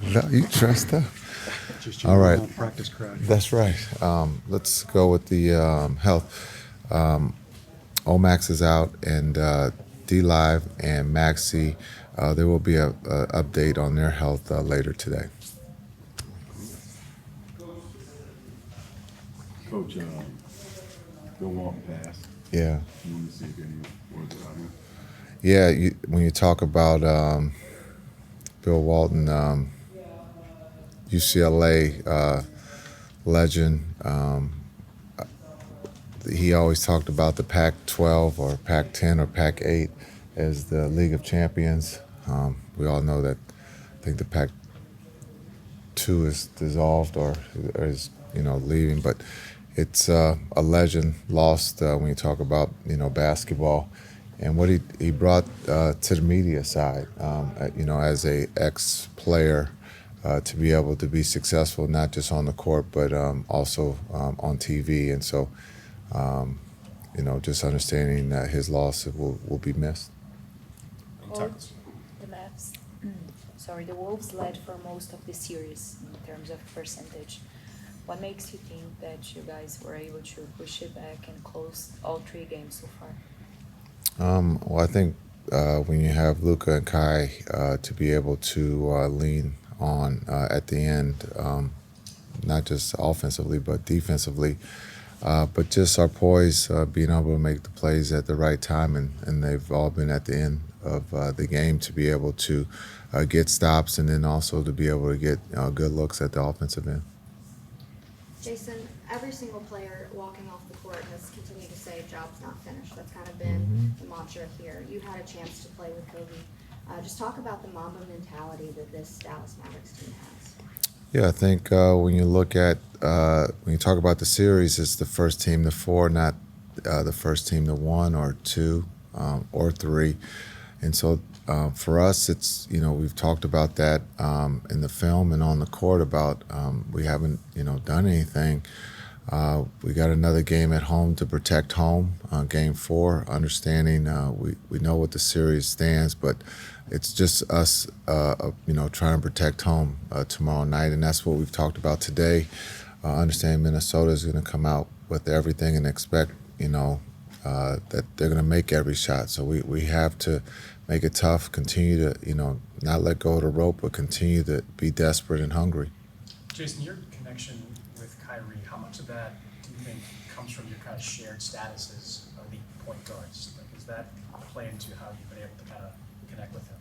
No, you trust her. Just All right. practice crowd. That's right. Let's go with the health. Omax is out, and D Live and Maxi. There will be a update on their health later today. Coach, Bill Walton passed. Yeah, You want to see if any words about him? yeah. When you talk about Bill Walton, UCLA legend. He always talked about the Pac-12 or Pac-10 or Pac-8 as the League of Champions. We all know that. I think the Pac-2 is dissolved or is leaving, but it's a legend lost when you talk about basketball and what he brought to the media side. As a ex-player. To be able to be successful, not just on the court, but also on TV. And so, just understanding that his loss will be missed. The Mavs, sorry, the Wolves led for most of the series in terms of percentage. What makes you think that you guys were able to push it back and close all three games so far? Well, I think when you have Luka and Kai to be able to lean on at the end, not just offensively but defensively, but just our poise, being able to make the plays at the right time, and they've all been at the end of the game to be able to get stops and then also to be able to get good looks at the offensive end. Jason, every single player walking off the court has continued to say job's not finished. That's kind of been the mantra here. You had a chance to play with Kobe. Just talk about the Mamba mentality that this Dallas Mavericks team has. Yeah, I think when you look at when you talk about the series, it's the first team to four, not the first team to one or two or three. And so for us, it's we've talked about that in the film and on the court about we haven't done anything. We got another game at home to protect home, game 4. Understanding we know what the series stands, but it's just us, trying to protect home tomorrow night, and that's what we've talked about today. Understanding Minnesota is going to come out with everything and expect, that they're going to make every shot. So we have to make it tough, continue to, not let go of the rope, but continue to be desperate and hungry. Jason, your connection with Kyrie, how much of that do you think comes from your kind of shared status as elite point guards? Like, does that play into how you've been able to kind of connect with him?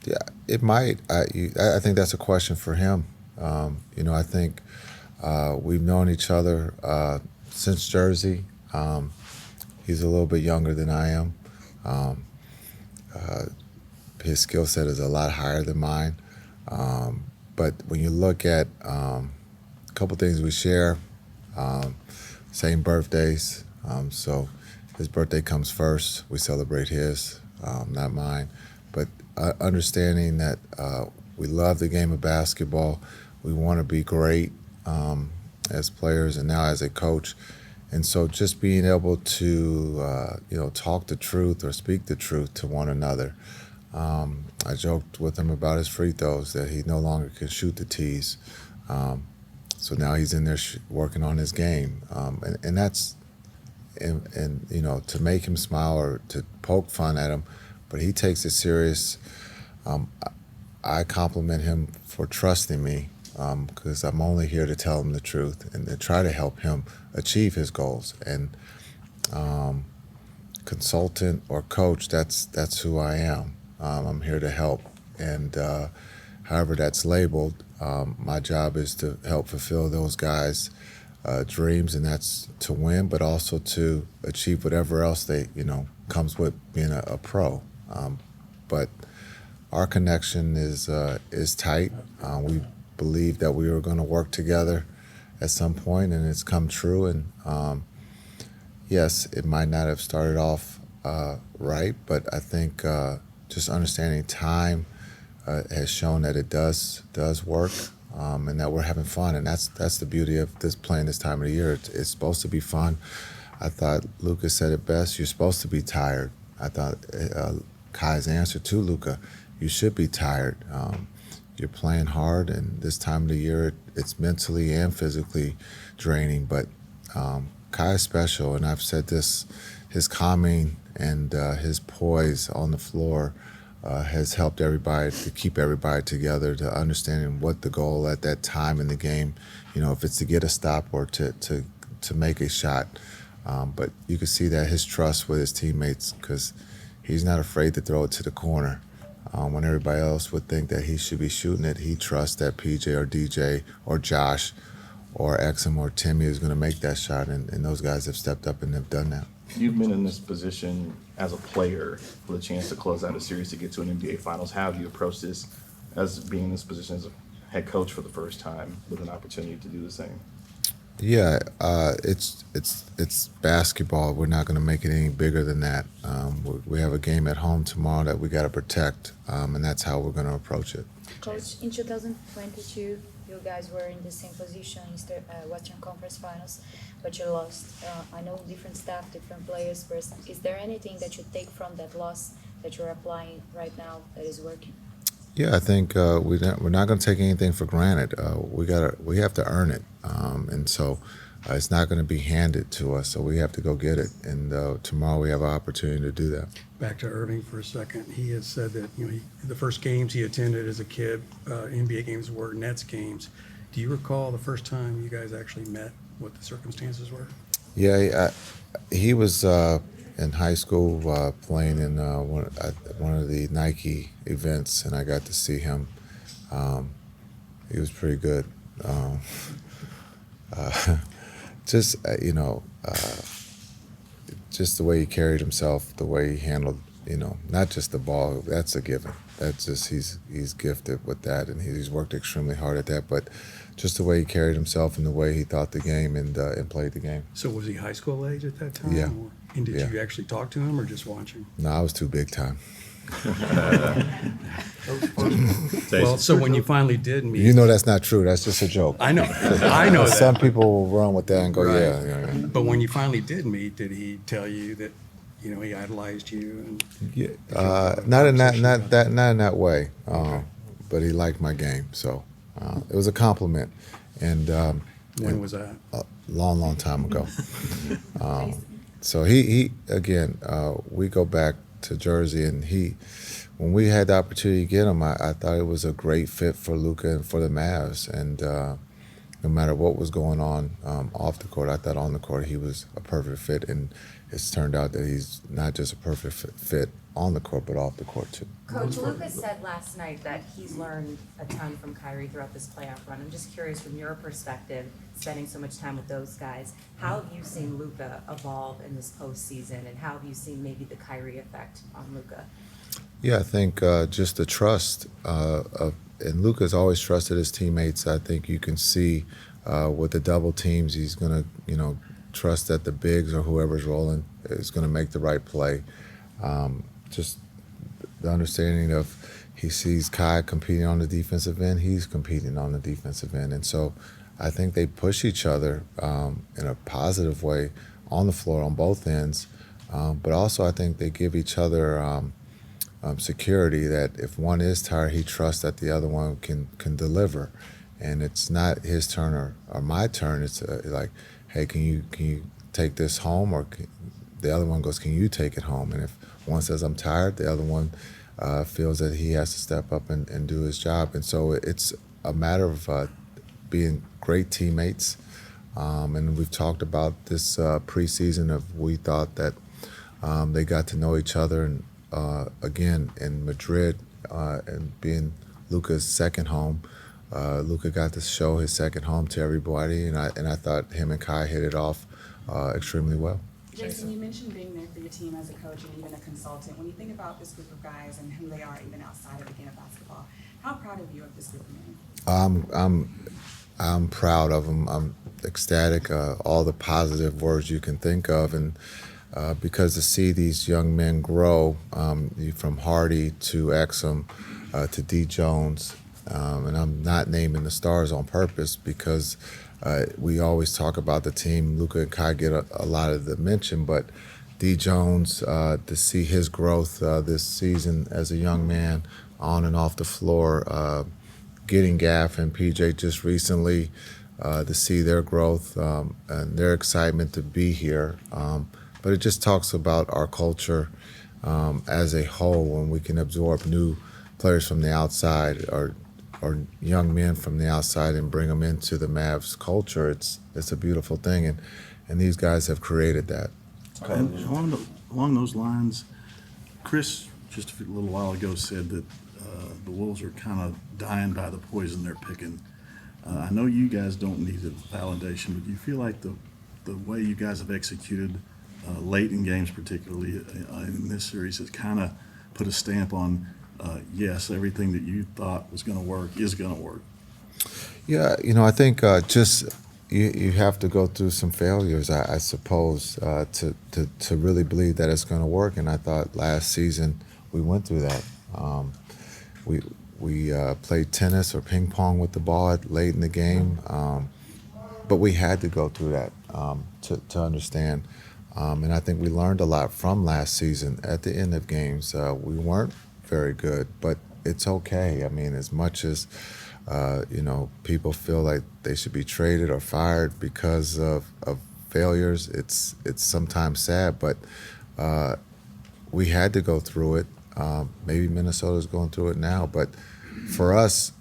Yeah, it might. I think that's a question for him. I think we've known each other since Jersey. He's a little bit younger than I am. His skill set is a lot higher than mine. But when you look at a couple things we share, same birthdays. So his birthday comes first. We celebrate his, not mine. But understanding that we love the game of basketball. We want to be great as players and now as a coach. And so just being able to, talk the truth or speak the truth to one another. I joked with him about his free throws, that he no longer can shoot the tees. So now he's in there working on his game. And that's, to make him smile or to poke fun at him, but he takes it serious. I compliment him for trusting me because I'm only here to tell him the truth and to try to help him achieve his goals. And consultant or coach, that's who I am. I'm here to help. And however that's labeled, my job is to help fulfill those guys' dreams, and that's to win, but also to achieve whatever else they, comes with being a pro. But our connection is tight. We believed that we were going to work together at some point, and it's come true. And yes, it might not have started off right, but I think just understanding time has shown that it does work, and that we're having fun. And that's the beauty of this playing this time of the year. It's supposed to be fun. I thought Luka said it best. You're supposed to be tired. I thought Kai's answer to Luka, you should be tired. You're playing hard, and this time of the year, it's mentally and physically draining. But Kai is special, and I've said this: his calming and his poise on the floor has helped everybody to keep everybody together, to understanding what the goal at that time in the game, if it's to get a stop or to make a shot. But you can see that his trust with his teammates, because he's not afraid to throw it to the corner. When everybody else would think that he should be shooting it, he trusts that PJ or DJ or Josh or Exum or Timmy is going to make that shot, and those guys have stepped up and have done that. You've been in this position as a player with a chance to close out a series to get to an NBA Finals. How have you approached this as being in this position as a head coach for the first time with an opportunity to do the same? Yeah, it's basketball. We're not going to make it any bigger than that. We have a game at home tomorrow that we got to protect, and that's how we're going to approach it. Coach, in 2022, you guys were in the same position in Western Conference Finals, but you lost. I know different staff, different players. Is there anything that you take from that loss that you're applying right now that is working? Yeah, I think we're not going to take anything for granted. We have to earn it, and so it's not going to be handed to us. So we have to go get it, and tomorrow we have an opportunity to do that. Back to Irving for a second. He has said that the first games he attended as a kid, NBA games, were Nets games. Do you recall the first time you guys actually met? What the circumstances were? Yeah, he was in high school playing in one of the Nike events, and I got to see him. He was pretty good. Just just the way he carried himself, the way he handled, not just the ball. That's a given. That's just he's gifted with that, and he's worked extremely hard at that. But just the way he carried himself and the way he thought the game and played the game. So was he high school age at that time? Yeah. And did Yeah. you actually talk to him or just watch him? No, I was too big time. Well, so when you finally did meet, You know that's not true. That's just a joke. I know that. Some people will run with that and go, Right. yeah. But when you finally did meet, did he tell you that he idolized you? And Not in that way. But he liked my game, so it was a compliment. And when was that? a long time ago. So he again, we go back to Jersey, and when we had the opportunity to get him, I thought it was a great fit for Luka and for the Mavs. And no matter what was going on off the court, I thought on the court he was a perfect fit. And it's turned out that he's not just a perfect fit on the court, but off the court too. Coach, Lucas said last night that he's learned a ton from Kyrie throughout this playoff run. I'm just curious, from your perspective, spending so much time with those guys, how have you seen Luka evolve in this postseason, and how have you seen maybe the Kyrie effect on Luka? Yeah, I think just the trust and Luka's always trusted his teammates. I think you can see with the double teams, he's going to, trust that the bigs or whoever's rolling is going to make the right play. Just the understanding of he sees Kai competing on the defensive end, he's competing on the defensive end. And so I think they push each other in a positive way on the floor on both ends. But also I think they give each other security that if one is tired, he trusts that the other one can deliver. And it's not his turn or my turn. It's like, hey, can you take this home? Or the other one goes, can you take it home? And if one says, I'm tired, the other one feels that he has to step up and do his job. And so it's a matter of being great teammates. And we've talked about this preseason of we thought that they got to know each other. And again, in Madrid and being Luka's second home, Luka got to show his second home to everybody. And I thought him and Kai hit it off extremely well. Jason, you mentioned being there for your team as a coach and even a consultant. When you think about this group of guys and who they are even outside of the game of basketball, how proud of you of this group of men? I'm proud of them. I'm ecstatic. All the positive words you can think of, and because to see these young men grow, from Hardy to Exum to D Jones, and I'm not naming the stars on purpose because we always talk about the team. Luka and Kai get a lot of the mention, but D Jones, to see his growth this season as a young man on and off the floor. Getting Gaff and PJ just recently to see their growth and their excitement to be here. But it just talks about our culture as a whole when we can absorb new players from the outside or young men from the outside and bring them into the Mavs culture. It's a beautiful thing, and these guys have created that. And along those lines, Chris, just a little while ago, said that the Wolves are kind of dying by the poison they're picking. I know you guys don't need a validation, but do you feel like the way you guys have executed late in games, particularly in this series, has kind of put a stamp on, yes, everything that you thought was going to work is going to work? Yeah, I think just you have to go through some failures, I suppose, to really believe that it's going to work. And I thought last season we went through that. We played tennis or ping pong with the ball late in the game, but we had to go through that to understand. And I think we learned a lot from last season. At the end of games, we weren't very good, but it's okay. I mean, as much as people feel like they should be traded or fired because of failures, it's sometimes sad, but we had to go through it. Maybe Minnesota's going through it now, but for us,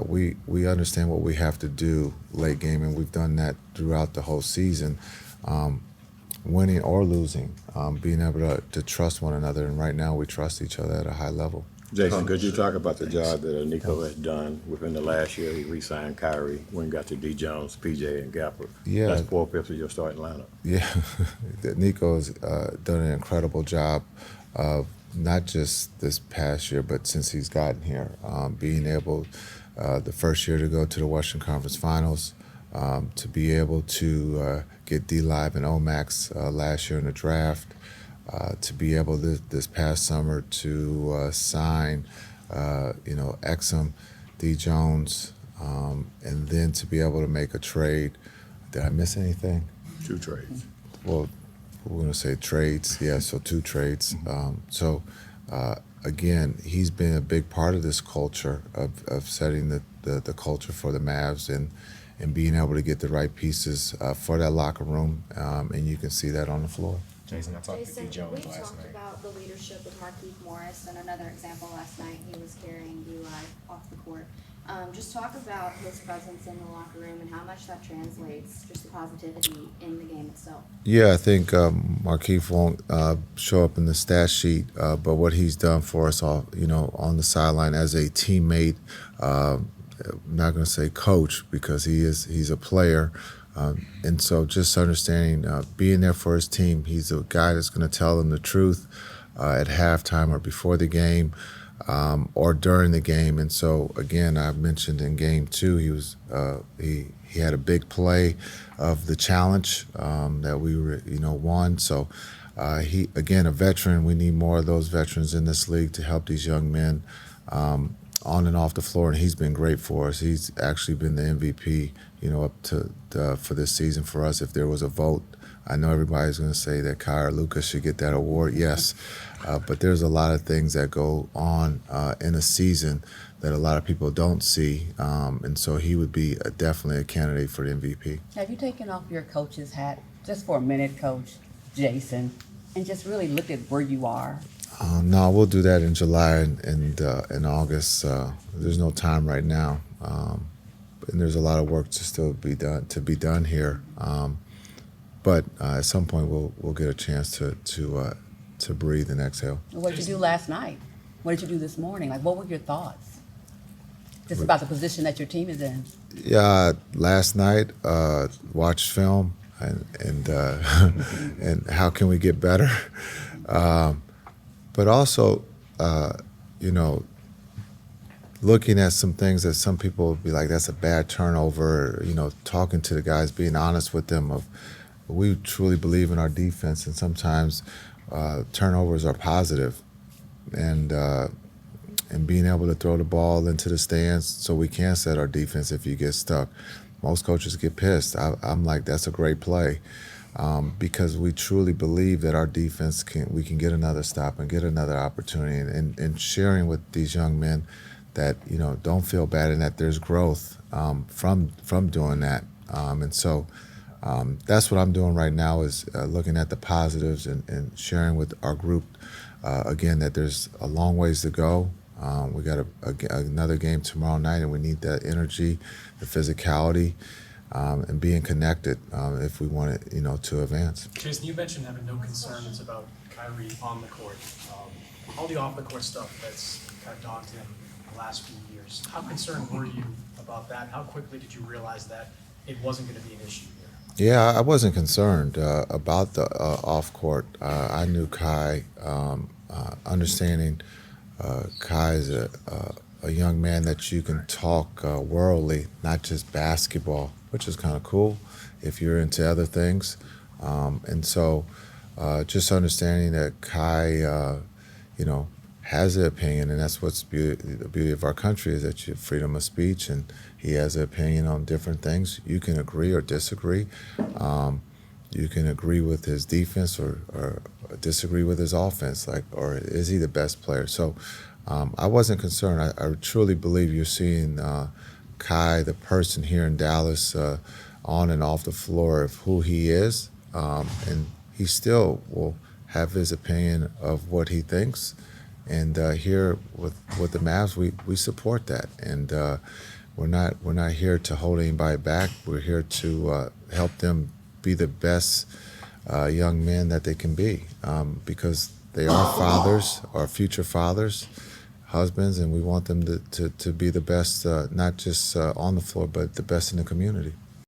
we understand what we have to do late game, and we've done that throughout the whole season, winning or losing, being able to trust one another, and right now we trust each other at a high level. Jason, could you talk about the job that Nico has done within the last year? He re-signed Kyrie, when he got to D. Jones, PJ, and Gapper. Yeah. That's 4/5 of your starting lineup. Yeah, Nico has done an incredible job of not just this past year, but since he's gotten here, being able the first year to go to the Western Conference Finals, to be able to get D-Live and Omax last year in the draft, to be able this past summer to sign, Exum, D. Jones, and then to be able to make a trade. Did I miss anything? 2 trades. Well, we're going to say trades. Yeah, so 2 trades. Again, he's been a big part of this culture of setting the culture for the Mavs and being able to get the right pieces for that locker room, and you can see that on the floor. Jason, I talked to Jason, D. Jones we last talked night. about the leadership with Markieff Morris, and another example last night, he was carrying Eli off the court. Just talk about his presence in the locker room and how much that translates, just the positivity in the game itself. Yeah, I think Markieff won't show up in the stat sheet, but what he's done for us all, on the sideline as a teammate, I'm not going to say coach because he's a player. And so just understanding, being there for his team, he's a guy that's going to tell them the truth at halftime or before the game or during the game. And so, again, I mentioned in game 2, he had a big play of the challenge that we won. So he, again, a veteran. We need more of those veterans in this league to help these young men on and off the floor, and he's been great for us. He's actually been the MVP, up to for this season for us. If there was a vote, I know everybody's going to say that Kai or Lucas should get that award. Yes, but there's a lot of things that go on in a season that a lot of people don't see, and so he would be definitely a candidate for the MVP. Have you taken off your coach's hat just for a minute, Coach Jason, and just really look at where you are? No, we'll do that in July and in August. There's no time right now, and there's a lot of work to still be done here. But at some point, we'll get a chance to breathe and exhale. What did you do last night? What did you do this morning? Like, what were your thoughts? Just about the position that your team is in. Yeah, last night watched film and and how can we get better. But also, looking at some things that some people would be like, that's a bad turnover, talking to the guys, being honest with them of, we truly believe in our defense, and sometimes turnovers are positive, and being able to throw the ball into the stands so we can set our defense if you get stuck. Most coaches get pissed. I'm like, that's a great play. because we truly believe that our defense we can get another stop and get another opportunity, and sharing with these young men that don't feel bad and that there's growth from doing that, and so that's what I'm doing right now is looking at the positives and sharing with our group again that there's a long ways to go. We got another game tomorrow night, and we need that energy, the physicality, and being connected if we want it, to advance. Jason, you mentioned having no concerns about Kyrie on the court. All the off-the-court stuff that's kind of dogged him the last few years. How concerned were you about that? How quickly did you realize that it wasn't going to be an issue here? Yeah, I wasn't concerned about the off court. I knew Kai, understanding Kai is a young man that you can talk worldly, not just basketball, which is kind of cool if you're into other things. And so just understanding that Kai, has an opinion, and that's what's the beauty of our country is that you have freedom of speech, and he has an opinion on different things. You can agree or disagree. You can agree with his defense or disagree with his offense, or is he the best player? So I wasn't concerned. I truly believe you're seeing Kai, the person here in Dallas, on and off the floor of who he is, and he still will have his opinion of what he thinks. And here with the Mavs, we support that, and we're not here to hold anybody back. We're here to help them be the best young men that they can be, because they are fathers, or future fathers, husbands, and we want them to be the best, not just on the floor, but the best in the community.